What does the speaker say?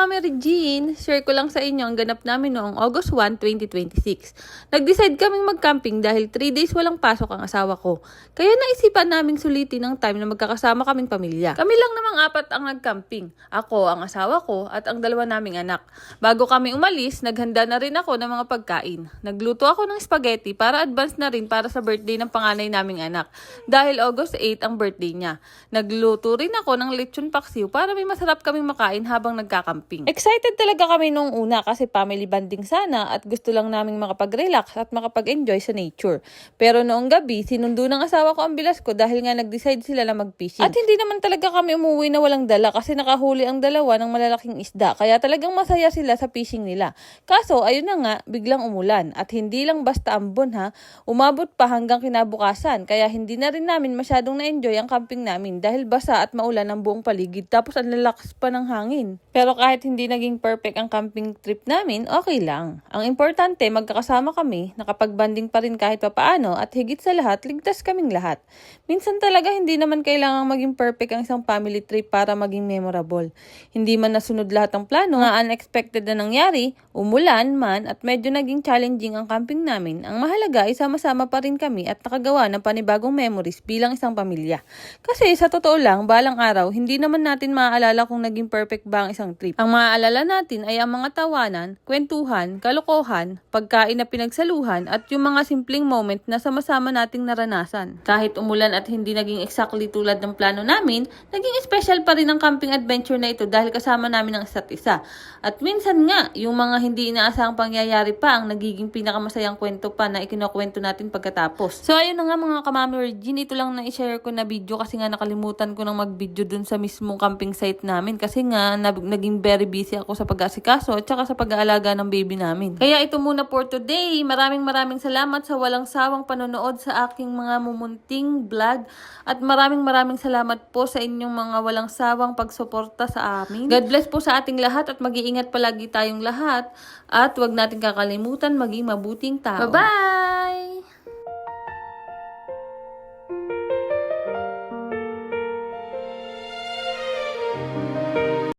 Mami Regine, share ko lang sa inyo ang ganap namin noong August 1, 2026. Nag-decide kaming mag-camping dahil 3 days walang pasok ang asawa ko. Kaya naisipan naming sulitin ang time na magkakasama kaming pamilya. Kami lang namang 4 ang nag-camping. Ako, ang asawa ko, at ang 2 naming anak. Bago kami umalis, naghanda na rin ako ng mga pagkain. Nagluto ako ng spaghetti para advance na rin para sa birthday ng panganay naming anak. Dahil August 8 ang birthday niya. Nagluto rin ako ng lechon paksiw para may masarap kaming makain habang nagkakamping. Excited talaga kami nung una kasi family banding sana at gusto lang naming makapag-relax at makapag-enjoy sa nature. Pero noong gabi, sinundo ng asawa ko ang bilas ko dahil nga nag-decide sila na mag-fishing. At hindi naman talaga kami umuwi na walang dala kasi nakahuli ang 2 ng malalaking isda. Kaya talagang masaya sila sa fishing nila. Kaso, ayun na nga, biglang umulan. At hindi lang basta ambon ha, umabot pa hanggang kinabukasan. Kaya hindi na rin namin masyadong na-enjoy ang camping namin dahil basa at maulan ang buong paligid tapos ang lalakas pa ng hangin. Pero kahit hindi naging perfect ang camping trip namin, okay lang. Ang importante, magkakasama kami, nakapagbanding pa rin kahit papaano at higit sa lahat, ligtas kaming lahat. Minsan talaga hindi naman kailangang maging perfect ang isang family trip para maging memorable. Hindi man nasunod lahat ng plano, nga unexpected na nangyari, umulan man at medyo naging challenging ang camping namin, ang mahalaga ay sama-sama pa rin kami at nakagawa ng panibagong memories bilang isang pamilya. Kasi sa totoo lang, balang araw, hindi naman natin maaalala kung naging perfect ba ang isang trip. Ang maaalala natin ay ang mga tawanan, kwentuhan, kalokohan, pagkain na pinagsaluhan at yung mga simpleng moment na sama-sama nating naranasan. Kahit umulan at hindi naging exactly tulad ng plano namin, naging special pa rin ang camping adventure na ito dahil kasama namin ang isa't isa. At minsan nga, yung mga hindi inaasahang pangyayari pa ang nagiging pinakamasayang kwento pa na ikinukwento natin pagkatapos. So ayun na nga mga kamami Regine, ito lang na i-share ko na video kasi nga nakalimutan ko nang mag-video dun sa mismong camping site namin kasi nga naging very busy ako sa pag-asikaso at saka sa pag-aalaga ng baby namin. Kaya ito muna for today. Maraming salamat sa walang sawang panonood sa aking mga mumunting vlog at maraming salamat po sa inyong mga walang sawang pagsuporta sa amin. God bless po sa ating lahat at mag-iingat palagi tayong lahat at huwag natin kakalimutan maging mabuting tao. Bye-bye!